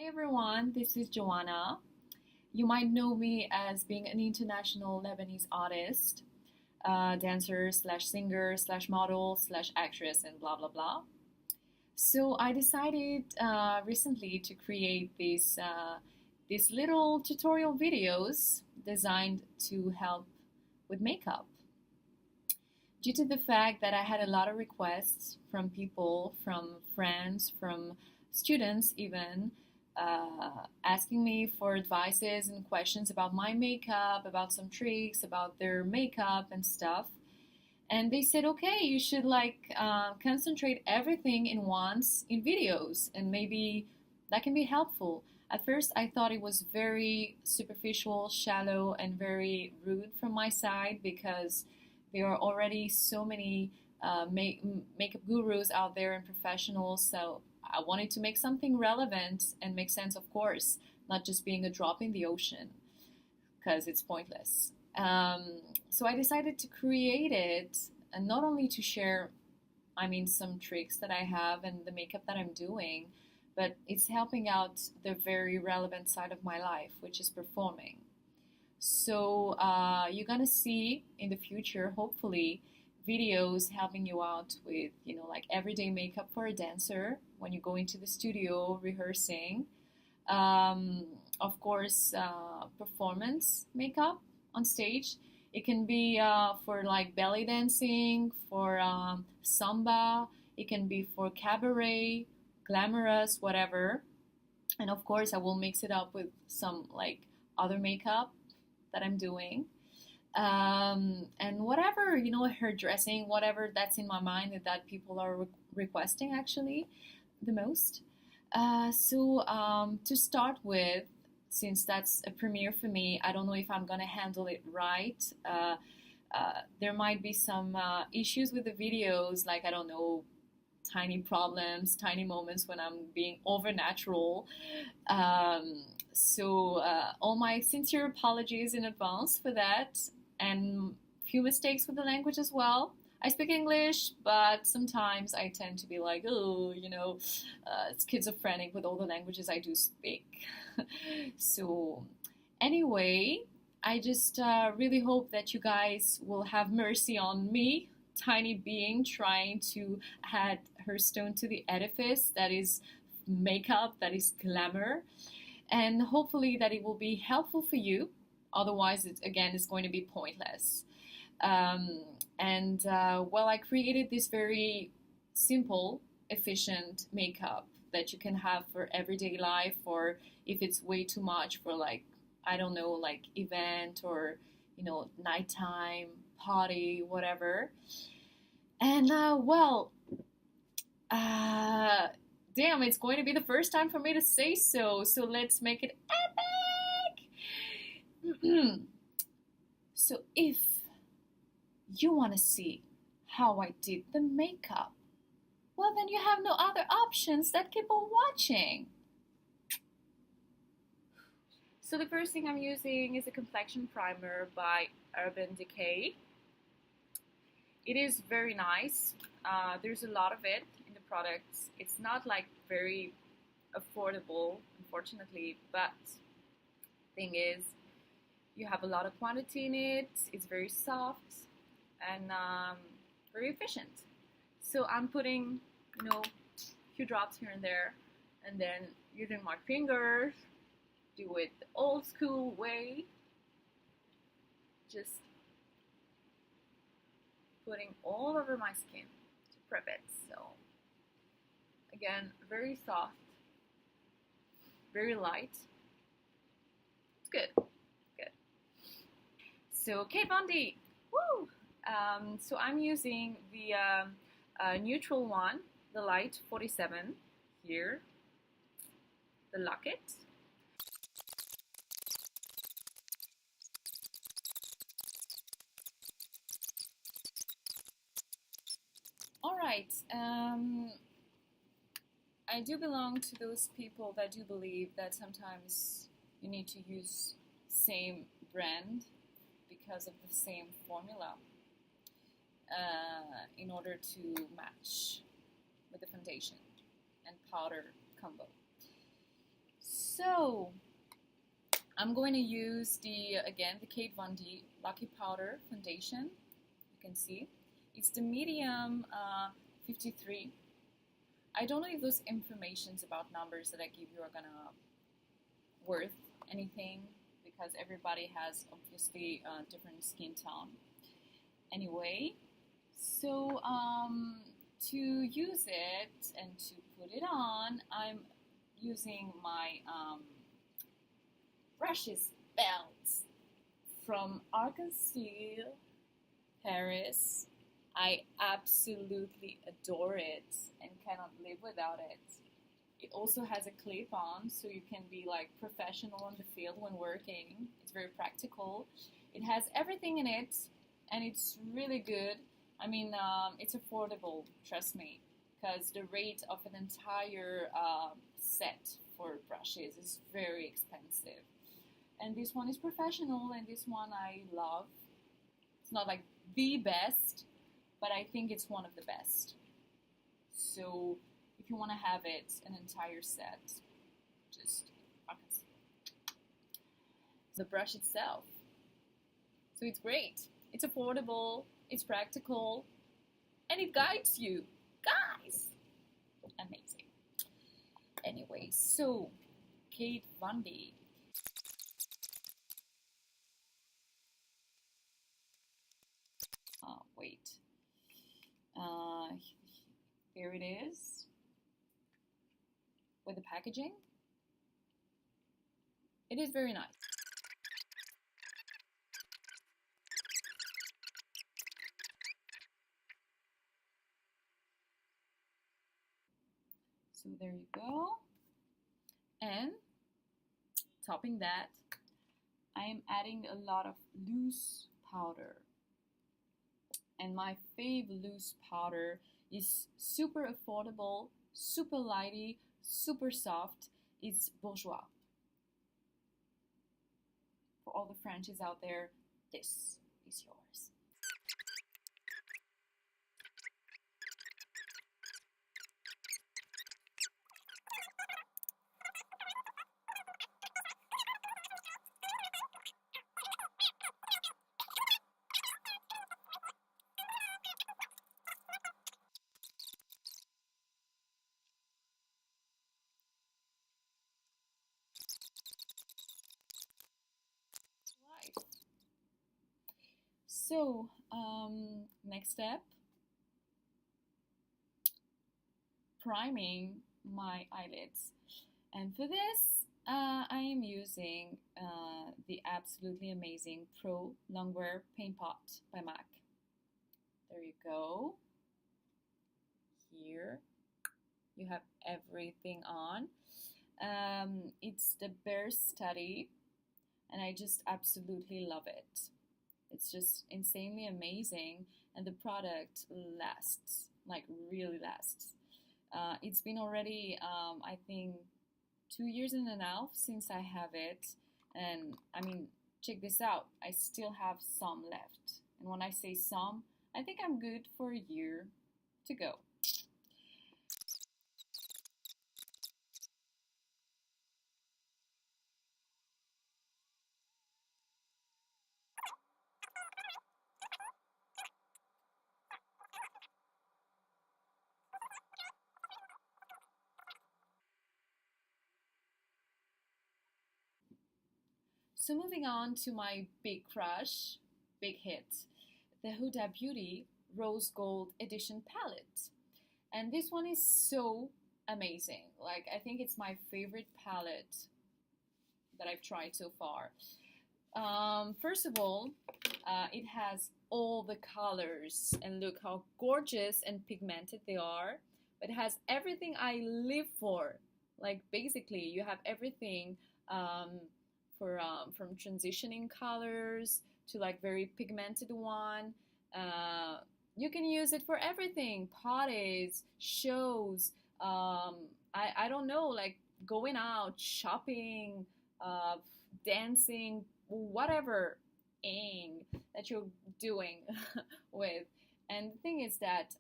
Hi everyone, this is Joanna. You might know me as being an international Lebanese artist, dancer slash singer slash model slash actress, and blah blah blah. So I decided recently to create these little tutorial videos designed to help with makeup. Due to the fact that I had a lot of requests from people, from friends, from students even, asking me for advices and questions about my makeup, about some tricks, about their makeup and stuff. And they said, okay, you should concentrate everything in once in videos, and maybe that can be helpful. At first, I thought it was very superficial, shallow, and very rude from my side because there are already so many makeup gurus out there and professionals. So I wanted to make something relevant and make sense, of course, not just being a drop in the ocean because it's pointless. So I decided to create it, and not only to share, some tricks that I have and the makeup that I'm doing, but it's helping out the very relevant side of my life, which is performing. So you're gonna see in the future, hopefully, videos helping you out with, like everyday makeup for a dancer when you go into the studio rehearsing. Um, of course, performance makeup on stage. It can be for like belly dancing, for samba. It can be for cabaret, glamorous, whatever. And of course, I will mix it up with some like other makeup that I'm doing. And whatever, hair dressing, whatever that's in my mind that people are requesting actually the most. To start with, since that's a premiere for me, I don't know if I'm gonna handle it right. There might be some issues with the videos, like I don't know, tiny problems, tiny moments when I'm being over natural. All my sincere apologies in advance for that, and few mistakes with the language as well. I speak English, but sometimes I tend to be like, oh, schizophrenic with all the languages I do speak. So, anyway, I just really hope that you guys will have mercy on me, tiny being trying to add her stone to the edifice that is makeup, that is glamour, and hopefully that it will be helpful for you. Otherwise, it's going to be pointless. I created this very simple, efficient makeup that you can have for everyday life, or if it's way too much for like, I don't know, like event or, nighttime, party, whatever. And damn, it's going to be the first time for me to say so. So let's make it epic. So if you want to see how I did the makeup, well, then you have no other options that keep on watching. So the first thing I'm using is a complexion primer by Urban Decay. It is very nice. There's a lot of it in the products. It's not like very affordable, unfortunately, but thing is, you have a lot of quantity in it. It's very soft and very efficient. So I'm putting, a few drops here and there, and then using my fingers, do it the old school way. Just putting all over my skin to prep it. So again, very soft, very light. It's good. So Kate Von D, woo! So I'm using the neutral one, the light 47 here, the locket. All right. I do belong to those people that do believe that sometimes you need to use same brand because of the same formula in order to match with the foundation and powder combo. So I'm going to use the Kate Von D Lucky Powder Foundation. You can see it's the medium 53. I don't know if those informations about numbers that I give you are gonna worth anything because everybody has obviously a different skin tone. Anyway, so to use it and to put it on, I'm using my brushes belt from Arc-en-Ciel Paris. I absolutely adore it and cannot live without it. It also has a clip on, so you can be like professional in the field when working. It's very practical. It has everything in it, and it's really good. I mean, it's affordable, trust me, because the rate of an entire set for brushes is very expensive. And this one is professional, and this one I love. It's not like the best, but I think it's one of the best. So if you want to have it, an entire set, just the brush itself. So it's great. It's affordable, it's practical, and it guides you. Guys! Amazing. Anyway, so Kate Von D. Wait. Here it is with the packaging. It is very nice. So there you go. And topping that, I am adding a lot of loose powder. And my fave loose powder is super affordable, super lighty, super soft. It's Bourjois. For all the Frenchies out there, this is yours. So, next step, priming my eyelids. And for this, I am using the absolutely amazing Pro Longwear Paint Pot by MAC. There you go. Here, you have everything on. It's the Bear Study, and I just absolutely love it. It's just insanely amazing, and the product lasts, like really lasts. It's been already, I think, 2 years and a half since I have it, and I mean, check this out, I still have some left. And when I say some, I think I'm good for a year to go. So moving on to my big crush, big hit, the Huda Beauty Rose Gold Edition palette. And this one is so amazing. Like, I think it's my favorite palette that I've tried so far. First of all, it has all the colors, and look how gorgeous and pigmented they are. But it has everything I live for. Like, basically, you have everything from transitioning colors to like very pigmented one. You can use it for everything, parties, shows, I don't know, like going out, shopping, dancing, whatever that you're doing with. And the thing is that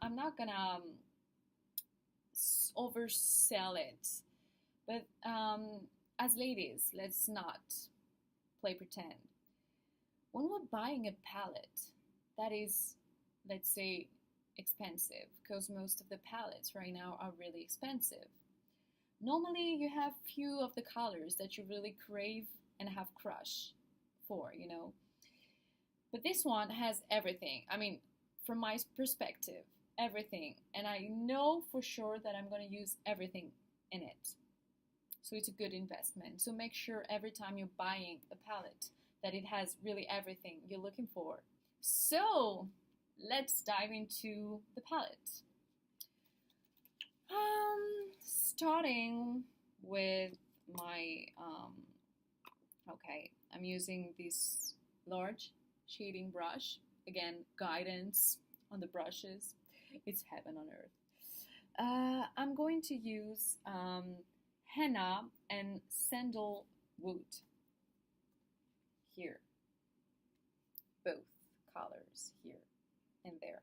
I'm not gonna oversell it. But as ladies, let's not play pretend. When we're buying a palette that is, let's say, expensive, because most of the palettes right now are really expensive. Normally, you have few of the colors that you really crave and have crush for, you know. But this one has everything. I mean, from my perspective, everything. And I know for sure that I'm going to use everything in it. So it's a good investment. So make sure every time you're buying a palette that it has really everything you're looking for. So let's dive into the palette. Starting with my, okay, I'm using this large shading brush. Again, guidance on the brushes. It's heaven on earth. I'm going to use henna and sandalwood here. Both colors here and there.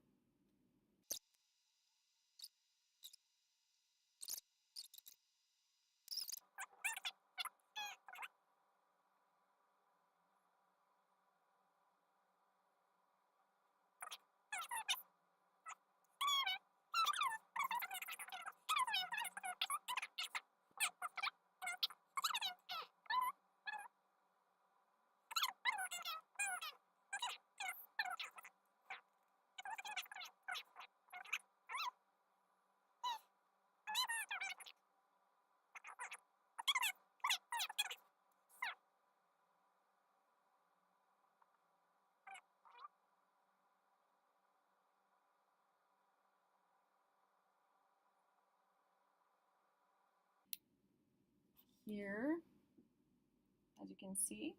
Here, as you can see.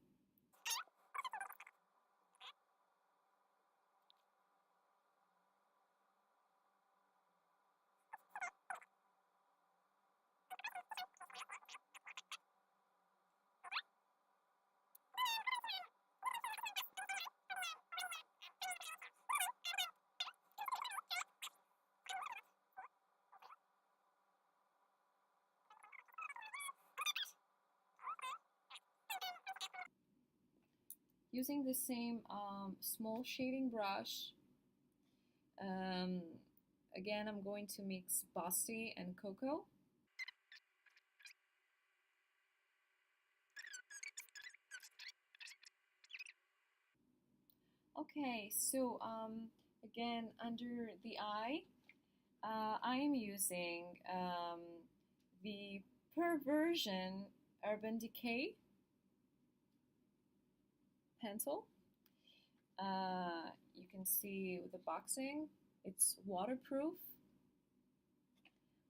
Using the same small shading brush, um, again I'm going to mix Bossy and Cocoa. Okay, so again under the eye, I am using the Perversion Urban Decay pencil. You can see the boxing, it's waterproof,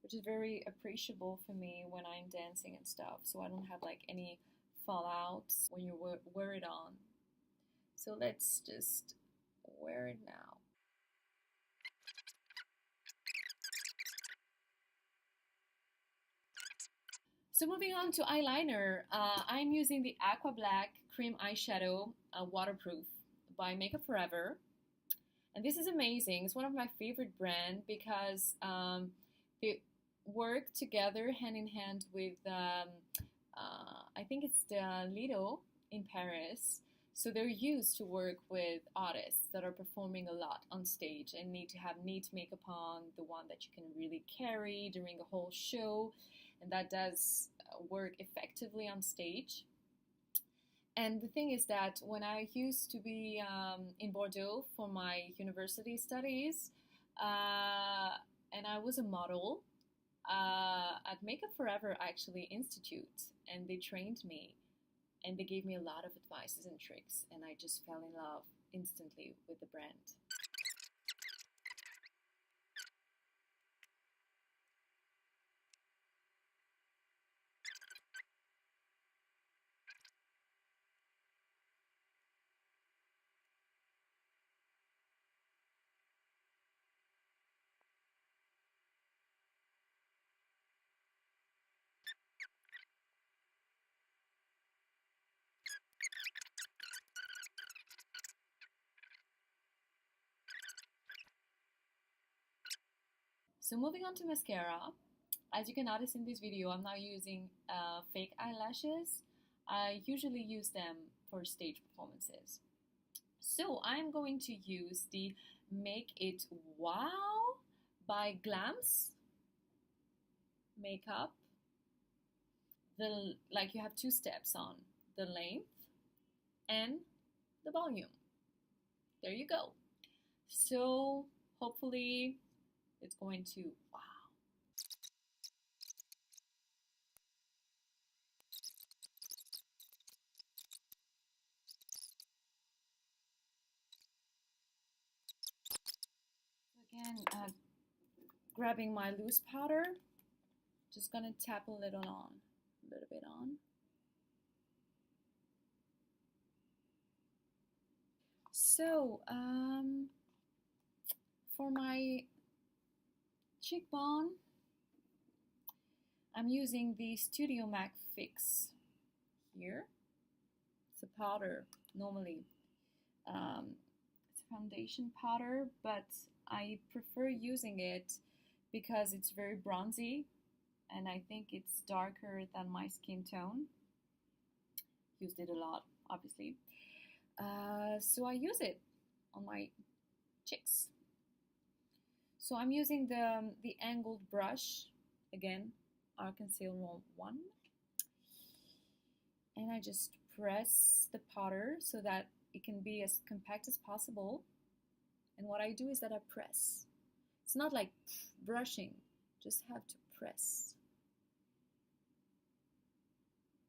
which is very appreciable for me when I'm dancing and stuff, so I don't have like any fallouts when you wear it on. So let's just wear it now. So moving on to eyeliner, I'm using the Aqua Black Cream Eyeshadow Waterproof by Makeup Forever. And this is amazing. It's one of my favorite brands because they work together hand in hand with, I think it's the Lido in Paris. So they're used to work with artists that are performing a lot on stage and need to have neat makeup on, the one that you can really carry during a whole show. And that does work effectively on stage. And the thing is that when I used to be in Bordeaux for my university studies, and I was a model at Makeup Forever actually Institute, and they trained me, and they gave me a lot of advices and tricks, and I just fell in love instantly with the brand. So moving on to mascara, As you can notice in this video, I'm not using fake eyelashes. I usually use them for stage performances. So I'm going to use the Make It Wow by Glams makeup. Like you have two steps on the length and the volume. There you go. So hopefully it's going to wow. Again, grabbing my loose powder, just gonna tap a little bit on. So, for my cheekbone, I'm using the Studio MAC Fix here. It's a powder, normally. It's a foundation powder, but I prefer using it because it's very bronzy and I think it's darker than my skin tone. Used it a lot, obviously. So I use it on my cheeks. So I'm using the angled brush, again, Arc-en-Ciel 1. And I just press the powder so that it can be as compact as possible. And what I do is that I press. It's not like brushing, just have to press.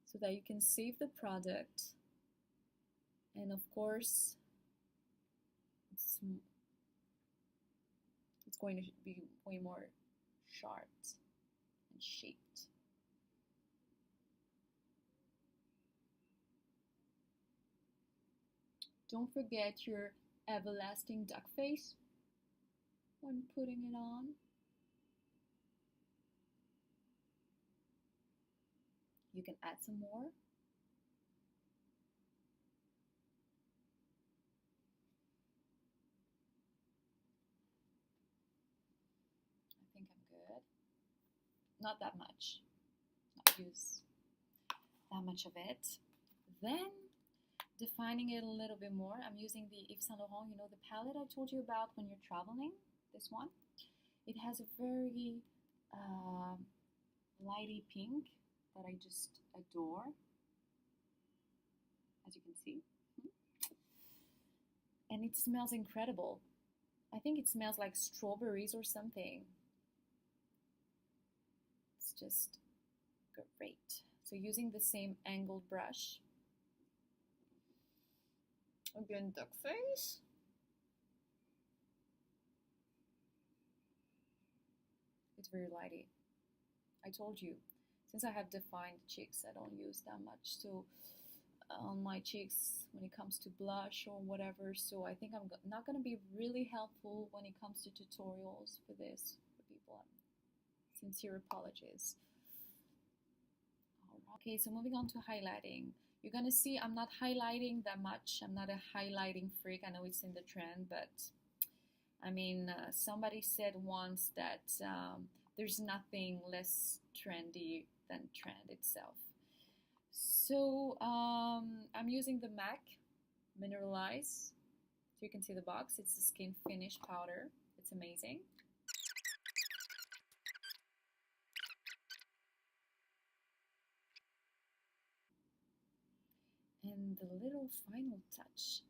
So that you can save the product. And of course, it's going to be way more sharp and shaped. Don't forget your everlasting duck face when putting it on. You can add some more. I think I'm good. Not that much. Not use that much of it. Then, defining it a little bit more, I'm using the Yves Saint Laurent, you know, the palette I told you about when you're traveling, this one. It has a very lighty pink that I just adore, as you can see. And it smells incredible. I think it smells like strawberries or something. It's just great. So using the same angled brush. Again, duck face. It's very lighty. I told you, since I have defined cheeks, I don't use that much. So on my cheeks, when it comes to blush or whatever, so I think I'm not going to be really helpful when it comes to tutorials for this for people. Sincere apologies. All right. Okay, so moving on to highlighting. You're gonna see I'm not highlighting that much. I'm not a highlighting freak. I know it's in the trend, but I mean, somebody said once that there's nothing less trendy than trend itself. So I'm using the MAC Mineralize. So you can see the box. It's the Skin Finish powder. It's amazing. And the little final touch,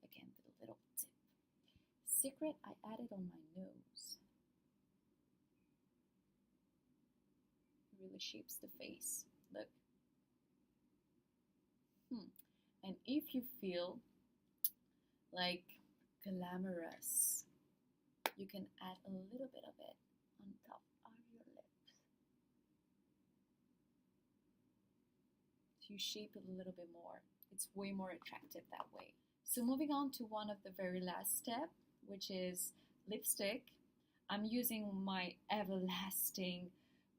again, the little tip. Secret, I added on my nose. It really shapes the face. Look. And if you feel like glamorous, you can add a little bit of it on top of your lips. So you shape it a little bit more. It's way more attractive that way. So moving on to one of the very last step, which is lipstick. I'm using my Everlasting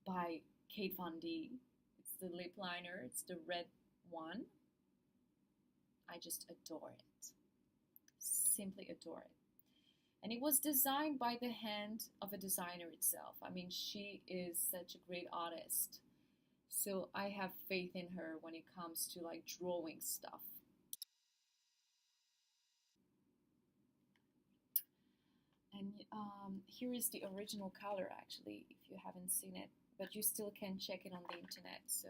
by Kate Von D. It's the lip liner. It's the red one. I just adore it. Simply adore it. And it was designed by the hand of a designer itself. I mean, she is such a great artist. So I have faith in her when it comes to like drawing stuff. And here is the original color actually, if you haven't seen it, but you still can check it on the internet. So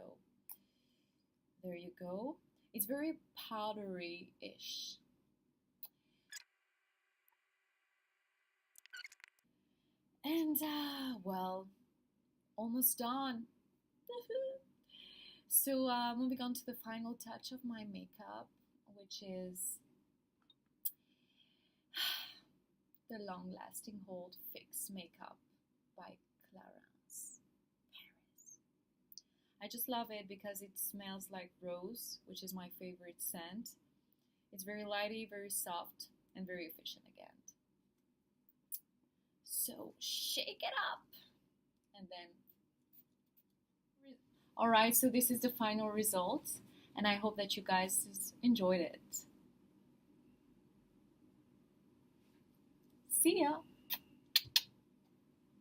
there you go. It's very powdery-ish. And well, almost done. So moving on to the final touch of my makeup, which is the Long Lasting Hold Fix Makeup by Clarins Paris. I just love it because it smells like rose, which is my favorite scent. It's very lighty, very soft, and very efficient again. So shake it up and then alright, so this is the final result, and I hope that you guys enjoyed it. See ya!